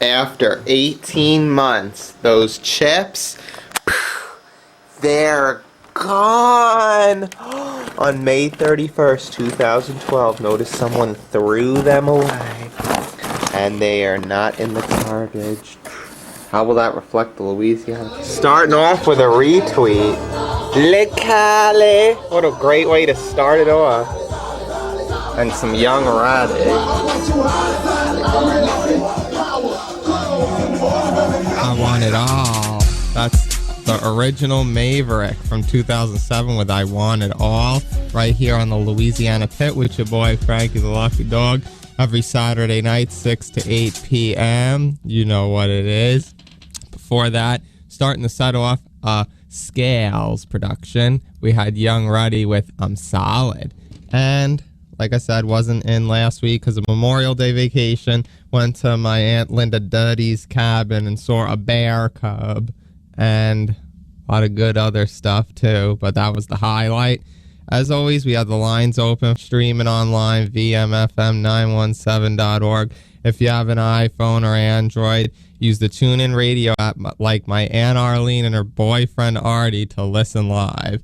After 18 months, those chips, they're gone. On May 31st, 2012, notice someone threw them away, and they are not in the garbage. How will that reflect the Louisiana? Starting off with a retweet. Cali. What a great way to start it off. And some young radish. I want it all. That's the original Maverick from 2007 with I Want It All. Right here on the Louisiana Pit with your boy FrankieThaLuckyDog. Every Saturday night, 6 to 8 p.m. You know what it is. Before that, starting the set off, Scales production. We had Young Ruddy with I'm Solid. And like I said, wasn't in last week because of Memorial Day vacation. Went to my Aunt Linda Duddy's cabin and saw a bear cub and a lot of good other stuff too. But that was the highlight. As always, we have the lines open, streaming online, vmfm917.org. If you have an iPhone or Android, use the TuneIn radio app like my Aunt Arlene and her boyfriend Artie to listen live.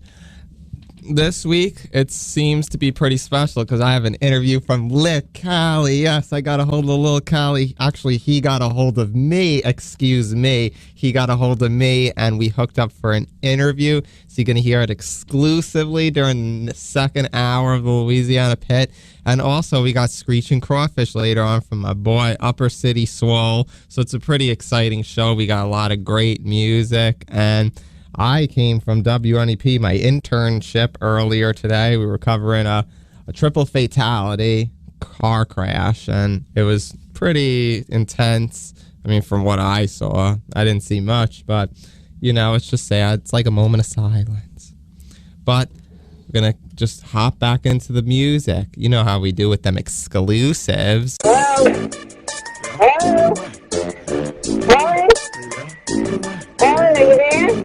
This week, it seems to be pretty special because I have an interview from Cali. Yes, I got a hold of Lil Cali. Actually, he got a hold of me. Excuse me. He got a hold of me, and we hooked up for an interview. So you're going to hear it exclusively during the second hour of the Louisiana Pit. And also, we got ScrEEchin Crawfish later on from my boy UpperCity Swole. So it's a pretty exciting show. We got a lot of great music, and I came from WNEP, my internship earlier today. We were covering a triple fatality car crash, and it was pretty intense. I mean, from what I saw, I didn't see much, but, you know, it's just sad. It's like a moment of silence. But we're going to just hop back into the music. You know how we do with them exclusives.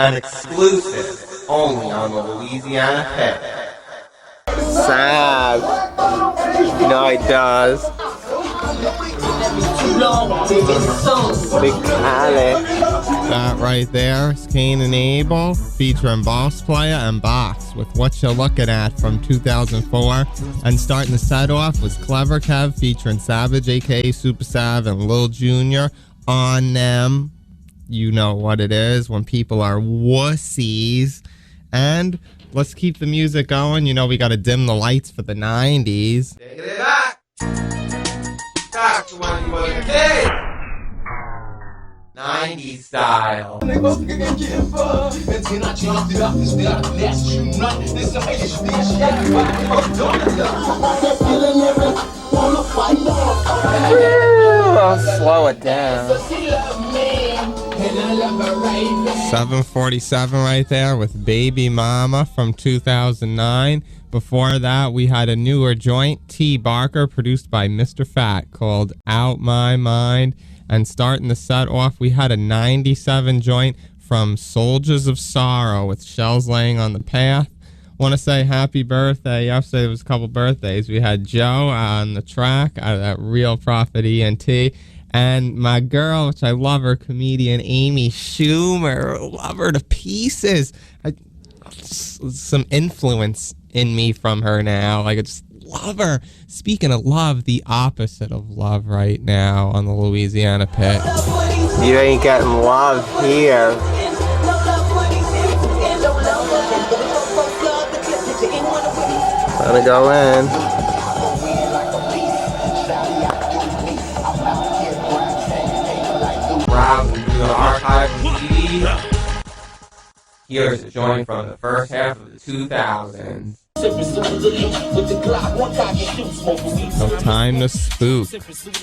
An exclusive only on the Louisiana Pit. Sad. You know it does. Big Cali. That right there is Kane and Abel featuring Boss Playa and Box with Whatcha Lookin At from 2004. And starting the set off was Clever Kev featuring Savage aka Supa Sav and Lil Jr. On Them. You know what it is when people are wussies. And let's keep the music going. You know, we got to dim the lights for the 90s. Taking it back. Back to when you was a kid. 90s style. I'll slow it down. 747 right there with Baby Momma from 2009. Before that, we had a newer joint, T.Barker, produced by Mr. Fat, called Out My Mind. And starting the set off, we had a 97 joint from Souljas of Sorrow with Shells Laying on the Path. Want to say happy birthday. Yesterday there was a couple birthdays. We had Joe on the track out of that Real Prophet ENT. And my girl, which I love her, comedian Amy Schumer. Love her to pieces. Some influence in me from her now. Like, I just love her. Speaking of love, the opposite of love right now on the Louisiana Pit. You ain't getting love here. Gotta go in. Here's a joint from the first half of the 2000s. No Time to Spook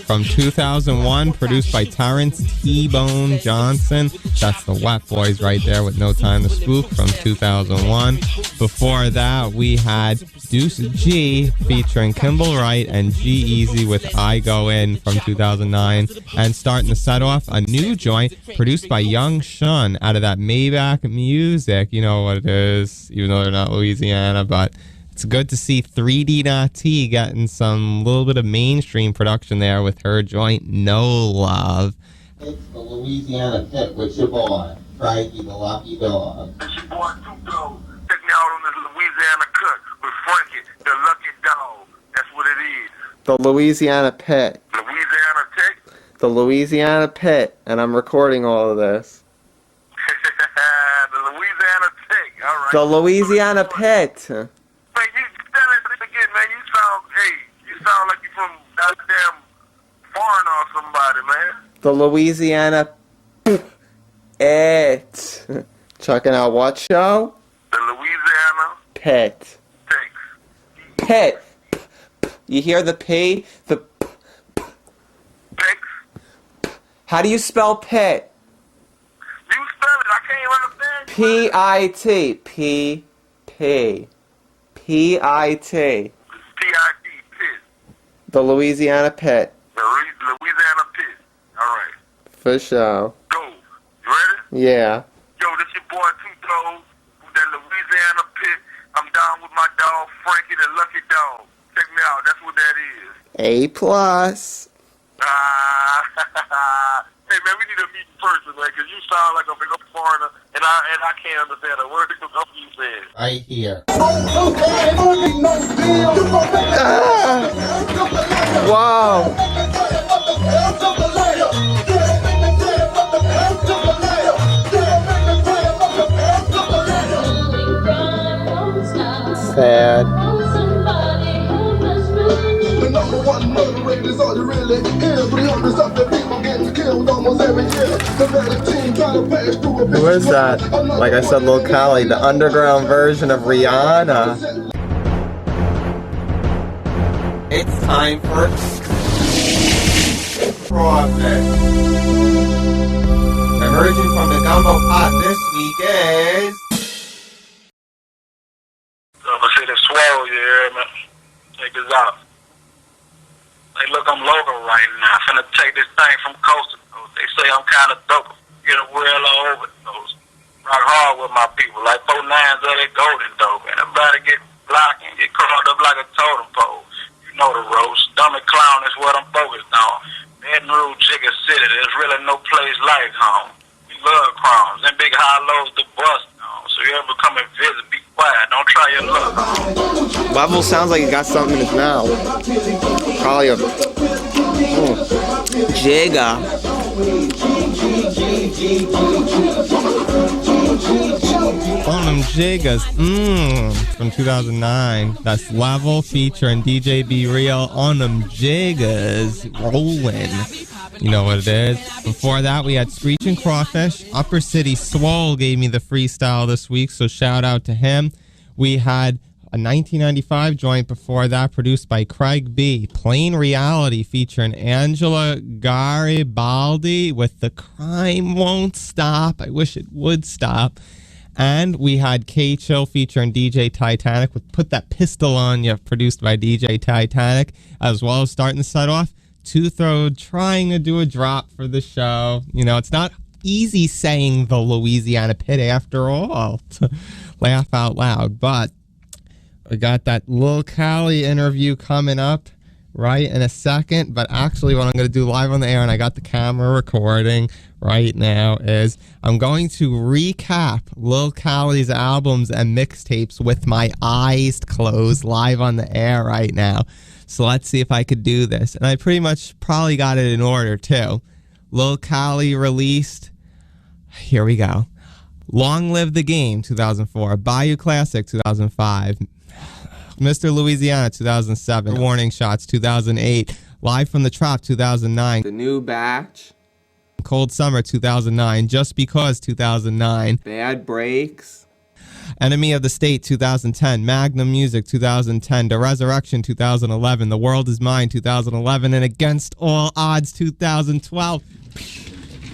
from 2001, produced by Terrence T-Bone Johnson. That's the Wet Boys right there with No Time to Spook from 2001. Before that, we had Deuce G featuring Kimble, Wright, and G-Eazy with I Go In from 2009. And starting the set off, a new joint produced by Young Shun out of that Maybach Music. You know what it is, even though they're not Louisiana, but It's good to see 3D.T getting some little bit of mainstream production there with her joint No Love. It's the Louisiana Pit with your boy, Frankie the Lucky Dog. It's your boy Tuco. Check me out on this Louisiana cut with Frankie the Lucky Dog. That's what it is. The Louisiana Pit. Louisiana Tech. The Louisiana Pit. And I'm recording all of this. The Louisiana Tech. All right. The Louisiana Pit. Man, you tell it again, man. You sound like you from goddamn foreign or somebody, man. The Louisiana Pit. Checking out what show? The Louisiana Pit. Tech. Pit. You hear the P? The Tech. How do you spell pit? You spell it. I can't understand. P-I-T. P-P. P-I-T. P-I-D. Pit. The Louisiana Pit. The Louisiana Pit. All right. For sure. Go. You ready? Yeah. Yo, this your boy Tuco with that Louisiana Pit. I'm down with my dog Frankie the Lucky Dog. Check me out. That's what that is. A plus. Hey man, we need to meet in person, man, because you sound like a big up foreigner, and I can't understand a word that you said. Right here. Wow. Sad. The number one murder rate is all you really is. 300 something people getting killed almost every year. The team gotta pass through a big. Who is that? Like I said, Lil Cali, the underground version of Rihanna. It's time for Crawfish. Emerging from the gumbo pot this week is UpperCity Swole, you hear me? Check this out. Hey, look, I'm local right now. Finna take this thing from coast to coast. They say I'm kind of dope. Get a wheel all over the coast. Rock hard with my people, like 4 9s of that golden dope. And about to get blocked and get crawled up like a totem pole. You know the roast. Dummy clown is what I'm focused on. Baton Rouge, Jiggas City, there's really no place like home. We love crimes and big high lows to bust on. So you ever come and visit, be quiet. Don't try your luck. Level sounds like he got something in his mouth. Probably a Jigga. On them Jiggas, from 2009. That's Level featuring DJ Be Real on them Jiggas. Rolling. You know what it is. Before that, we had ScrEEchin Crawfish. UpperCity Swole gave me the freestyle this week, so shout out to him. We had a 1995 joint before that, produced by Craig B. Plain Reality, featuring Angela Garibaldi with The Crime Won't Stop. I wish it would stop. And we had K-Chill featuring DJ Titanik with Put That Pistol On Ya, produced by DJ Titanik, as well as starting the set off, Two Throat trying to do a drop for the show. You know, it's not easy saying the Louisiana Pit after all. Laugh out loud. But we got that Lil Cali interview coming up right in a second. But actually what I'm going to do live on the air, and I got the camera recording right now, is I'm going to recap Lil Cali's albums and mixtapes with my eyes closed live on the air right now. So let's see if I could do this. And I pretty much probably got it in order too. Lil Cali released, here we go, Long Live the Game, 2004. Bayou Classic, 2005. Mr. Louisiana, 2007. Warning Shots, 2008. Live from the Trop, 2009. The New Batch. Cold Summer, 2009. Just Because, 2009. Bad Breaks. Enemy of the State, 2010. Magnum Music, 2010. The Resurrection, 2011. The World Is Mine, 2011. And Against All Odds, 2012.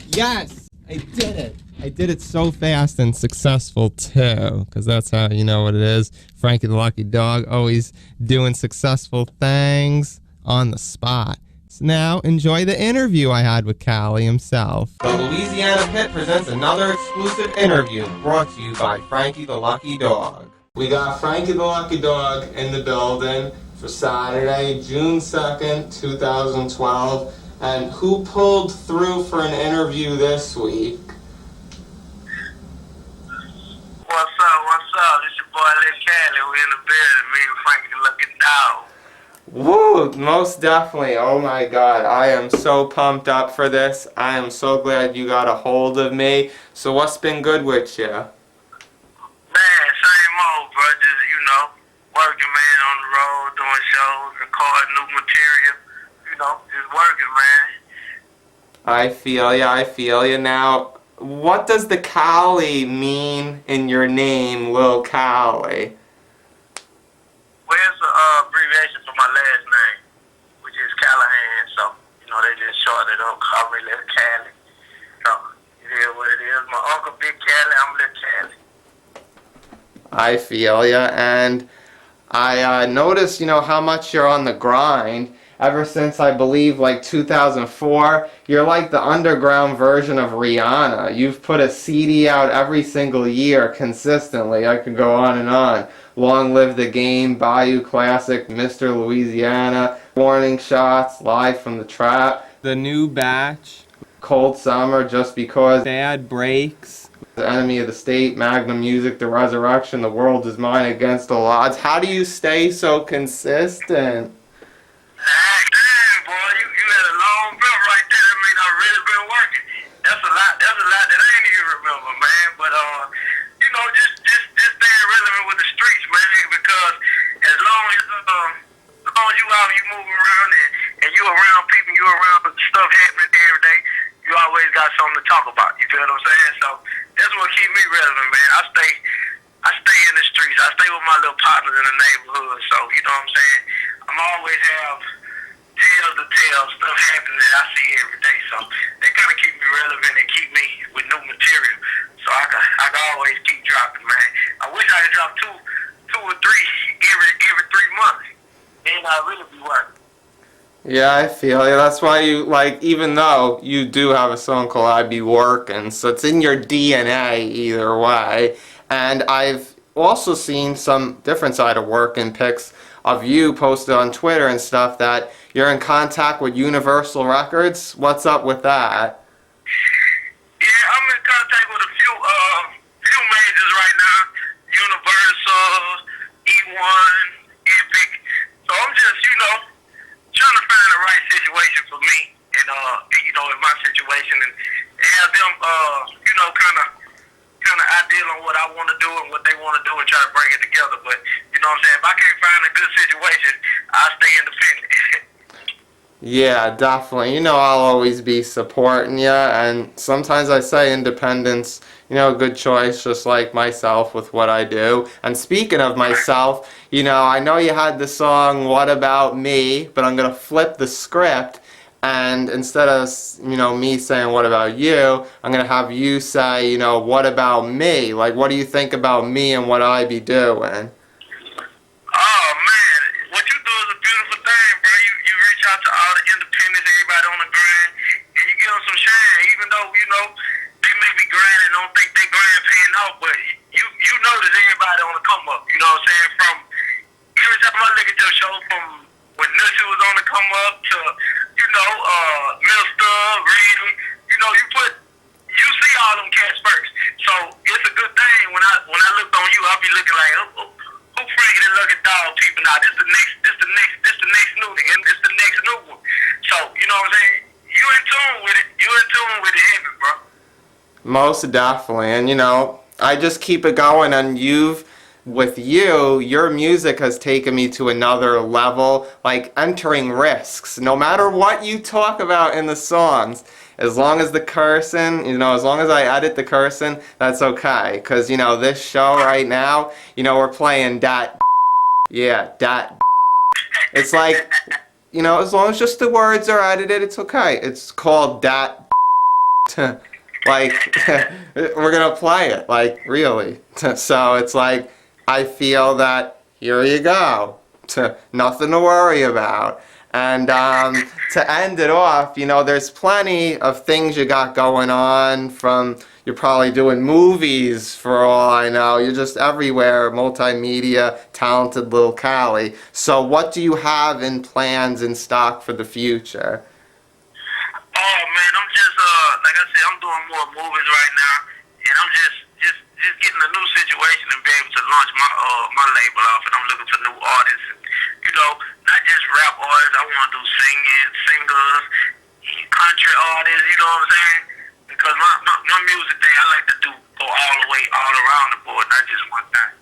Yes! I did it. I did it so fast and successful, too, because that's how you know what it is. Frankie the Lucky Dog, always doing successful things on the spot. So now, enjoy the interview I had with Cali himself. The Louisiana Pit presents another exclusive interview brought to you by Frankie the Lucky Dog. We got Frankie the Lucky Dog in the building for Saturday, June 2nd, 2012. And who pulled through for an interview this week? What's up? It's your boy Lil Cali. We in the building, me and FrankieThaLuckyDog. Woo! Most definitely. Oh my god. I am so pumped up for this. I am so glad you got a hold of me. So what's been good with you? Man, same old, bro. Just, working, man, on the road, doing shows, recording new material. Just working, man. I feel ya. Now, what does the Cali mean in your name, Lil Cali? Well, it's an abbreviation for my last name, which is Callahan. So, they just shortened it up, call me Lil Cali. So, it is what it is. My uncle Big Cali, I'm Lil Cali. I feel ya, and I noticed, how much you're on the grind. Ever since, I believe, like 2004, you're like the underground version of Rihanna. You've put a CD out every single year consistently. I could go on and on. Long Live the Game, Bayou Classic, Mr. Louisiana, Warning Shots, Live from the Trap, The New Batch, Cold Summer, Just Because, Bad Breaks, The Enemy of the State, Magnum Music, The Resurrection, The World Is Mine, Against the Odds. How do you stay so consistent? Dang, boy, you had a long belt right there. That means I've really been working. That's a lot that I ain't even remember, man. But, just staying relevant with the streets, man, because as long as you out, you moving around and you around people, you around stuff happening every day, you always got something to talk about. You feel what I'm saying? So that's what keep me relevant, man. I stay in the streets. I stay with my little partners in the neighborhood. So, you know what I'm saying? I'm always have tales to tell, stuff happening that I see every day. So they kind of keep me relevant and keep me with new material. So I can always keep dropping, man. I wish I could drop two or three every 3 months. And I really be working. Yeah, I feel you. That's why you, even though you do have a song called I Be Working, so it's in your DNA either way. And I've also seen some different side of working pics of you posted on Twitter and stuff that you're in contact with Universal Records. What's up with that? Yeah, I'm in contact with a few majors right now. Universal, E1, Epic. So I'm just, trying to find the right situation for me and in my situation and have them kind of ideal on what I want to do and what they want to do and try to bring it together. But you know what I'm saying, if I can't find a good situation, I'll stay independent. Yeah, definitely. I'll always be supporting you, and sometimes I say independence, a good choice, just like myself with what I do. And speaking of myself, I know you had the song What About Me, but I'm going to flip the script, and instead of, me saying what about you, I'm going to have you say, what about me? Like, what do you think about me and what I be doing? Oh, man, what you do is a beautiful thing, bro. You reach out to all the independents, everybody on the grind, and you give them some shine, even though, they may be grinding and don't think they grind paying off, but you notice everybody on the come up, you know what I'm saying? From every time I look at your show, from when Nussie was on the come up to, Mister, Reed, you see all them cats first. So it's a good thing when I looked on you, I'll be looking like, who FrankieThaLuckyDog people now? This the next new thing, and this the next new one. So, you know what I'm saying? You in tune with it. You in tune with it heavy, bro. Most definitely. And, I just keep it going, and with you, your music has taken me to another level, like entering risks. No matter what you talk about in the songs, as long as the cursing, as long as I edit the cursing, that's okay. Because, this show right now, we're playing that. Yeah, that. It's like, as long as just the words are edited, it's okay. It's called that. Like, we're going to play it, like, really. So it's like, I feel that here you go. Nothing to worry about. And to end it off, you know, there's plenty of things you got going on. From you're probably doing movies for all I know. You're just everywhere, multimedia, talented little Cali. So what do you have in plans in stock for the future? Oh man, I'm just like I said, I'm doing more movies right now, and I'm just getting a new situation and be able to launch my label off. And I'm looking for new artists, and, you know, not just rap artists. I want to do singing, singers, country artists. You know what I'm saying? Because my music thing, I like to go all the way, all around the board, not just one thing.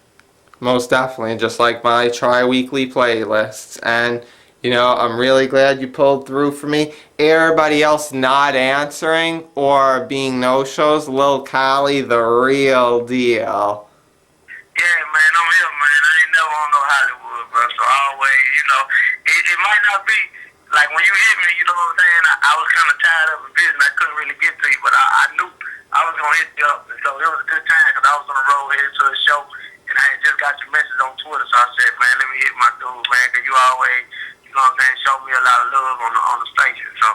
Most definitely, just like my tri-weekly playlists. And you know, I'm really glad you pulled through for me. Everybody else not answering or being no-shows, Lil Cali, the real deal. Yeah, man, I'm here, man. I ain't never on no Hollywood, bro. So always, you know, it might not be, like when you hit me, you know what I'm saying? I was kind of tired of the business. I couldn't really get to you, but I knew I was going to hit you up. And so it was a good time because I was on the road headed to a show, and I had just got your message on Twitter. So I said, man, let me hit my dude, man, because you always, you know what I'm saying, show me a lot of love on the station. So,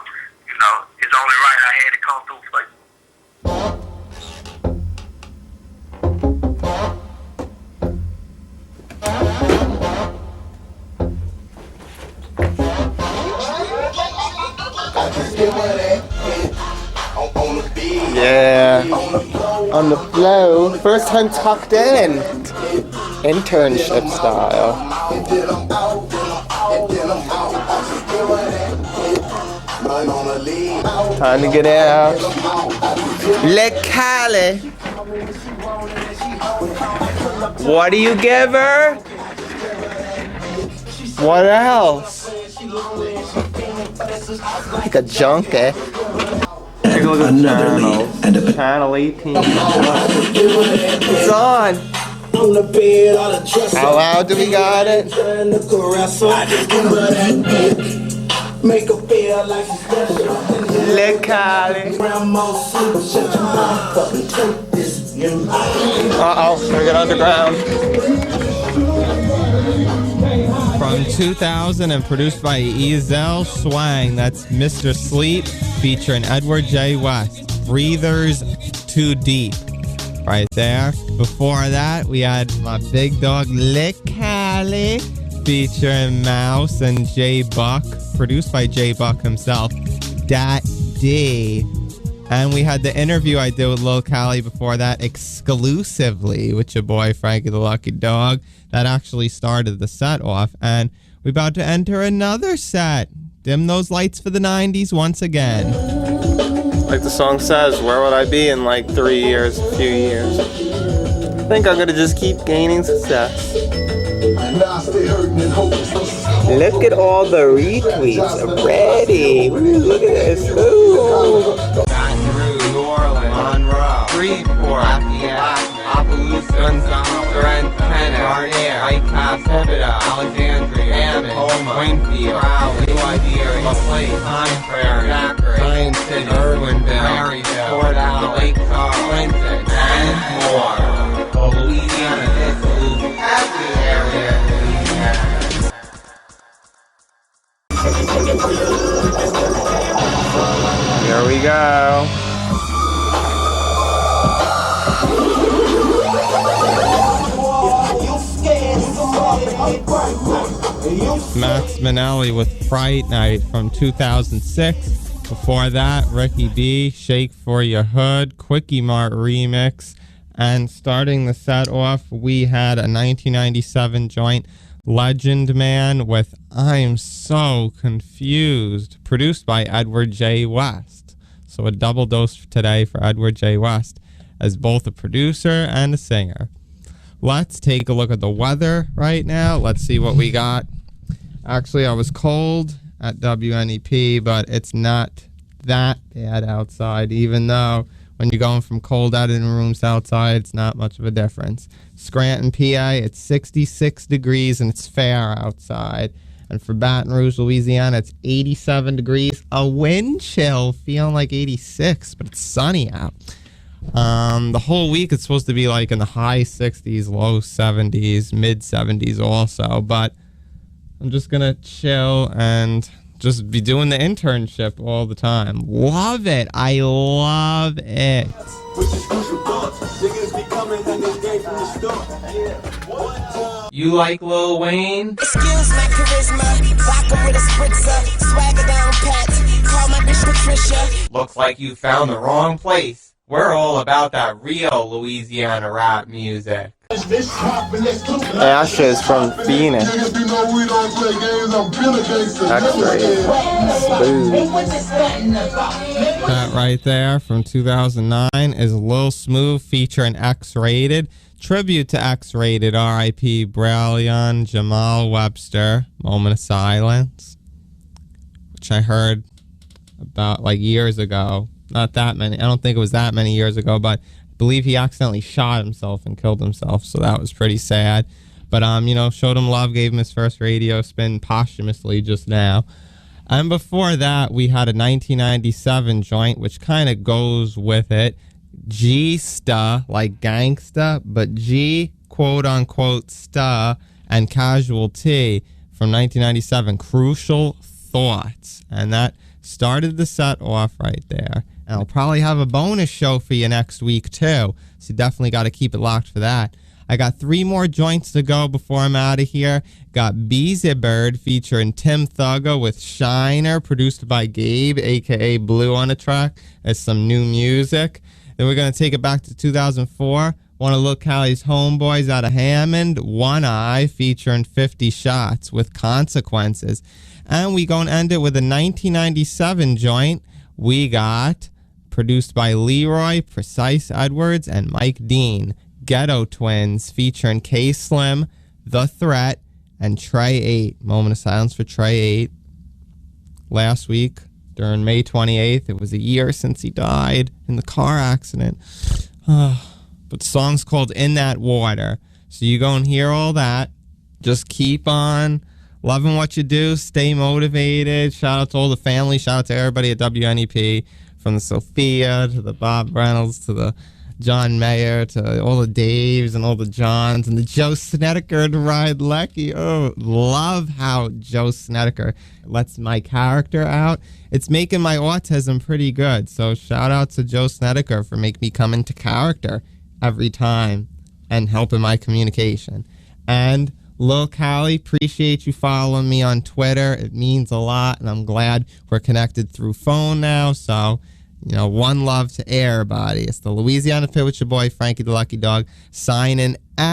you know, it's only right I had to come through for you. Yeah, on the flow. First time tucked in. Internship style. Time to get out. Le Cali. What do you give her? What else? Like a junkie. Take a look at the channel. Channel 18. It's on. How loud do we got it? Le Cali. Uh-oh, gonna get underground. From 2000 and produced by Ezel Swang, that's Mr. Sleep featuring Edward J. West. Breathers Too Deep. Right there. Before that, we had my big dog Le Cali featuring Mouse and J Buck, produced by J Buck himself. Dat D. And we had the interview I did with Lil Cali before that exclusively with your boy FrankieThaLuckyDog. That actually started the set off. And we're about to enter another set. Dim those lights for the 90s once again. Like the song says, where would I be in like 3 years, a few years? I think I'm gonna just keep gaining success. Look at all the retweets already. Ooh, look at this. Ooh. New Orleans, Monroe, Freeport, Appaloosa, Sorrento, Garnier, Whitecap, Thibodeau, Alexandria, Hammond, Winfield, Crowley, New Iberia, LaPlace, Pine Prairie, Zachary, Pine City, Irwinville, Maryville, Fort Allen, Lake Charles, Clinton, and more. Louisiana, this every area. Here we go. Max Minnelli with Fright Night from 2006. Before that, Ricky B, Shake for Your Hood, Quickie Mart remix. And starting the set off, we had a 1997 joint, Legend Man with I'm So Confused, produced by Edward J. West. So a double dose today for Edward J. West as both a producer and a singer. Let's take a look at the weather right now. Let's see what we got. Actually, I was cold at WNEP, but it's not that bad outside, even though when you're going from cold editing rooms outside, it's not much of a difference. Scranton, PA, it's 66 degrees and it's fair outside. And for Baton Rouge, Louisiana, it's 87 degrees. A wind chill, feeling like 86, but it's sunny out. The whole week it's supposed to be like in the high 60s, low 70s, mid 70s also. But I'm just going to chill and just be doing the internship all the time. Love it. I love it. You like Lil Wayne? Excuse my charisma, vodka with a spritzer, swagger down pat, call my bitch Patricia. Looks like you found the wrong place. We're all about that real Louisiana rap music. Ashes from Phoenix. X-Ray. Spook. That right there from 2009 is Lil Smooth featuring X-Rated. Tribute to X-Rated, R.I.P. Braillon, Jamal Webster, Moment of Silence, which I heard about like years ago. Not that many. I don't think it was that many years ago, but I believe he accidentally shot himself and killed himself, so that was pretty sad. But, you know, showed him love, gave him his first radio spin posthumously just now. And before that, we had a 1997 joint, which kind of goes with it. G-sta, like gangsta, but G, quote-unquote, sta, and Casual T from 1997, Crucial Thoughts. And that started the set off right there. And I'll probably have a bonus show for you next week, too. So you definitely got to keep it locked for that. I got 3 more joints to go before I'm out of here. Got Beezy Bird featuring Tim Thugger with Shiner, produced by Gabe, a.k.a. Blue on the track. That's some new music. Then we're going to take it back to 2004. One of Lil Cali's homeboys out of Hammond, One Eye, featuring 50 Shots with Consequences. And we going to end it with a 1997 joint. We got, produced by Leroy, Precise Edwards, and Mike Dean, Ghetto Twins, featuring K-Slim, The Threat, and Trey 8. Moment of silence for Trey 8. Last week, during May 28th, it was a year since he died in the car accident. But the song's called In That Water. So you go and hear all that. Just keep on loving what you do. Stay motivated. Shout out to all the family. Shout out to everybody at WNEP. From the Sophia to the Bob Reynolds to the John Mayer to all the Daves and all the Johns and the Joe Snedeker to Ride Lecky. Oh, love how Joe Snedeker lets my character out. It's making my autism pretty good. So shout out to Joe Snedeker for making me come into character every time and helping my communication. And Lil Cali, appreciate you following me on Twitter. It means a lot, and I'm glad we're connected through phone now. So, you know, one love to everybody. It's the Louisiana Pit with your boy, FrankieThaLuckyDog, signing out.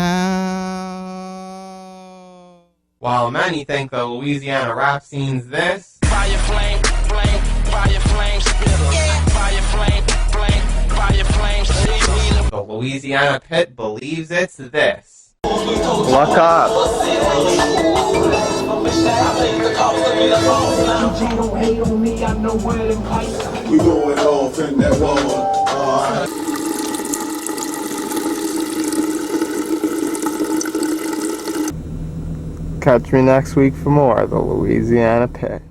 While many think the Louisiana rap scene's this, Fire flame, flame, fire flame, spitter. Fire flame, flame, fire flame, spitter. the Louisiana Pit believes it's this. Luck up. We going off in that wall. Catch me next week for more of the Louisiana Pit.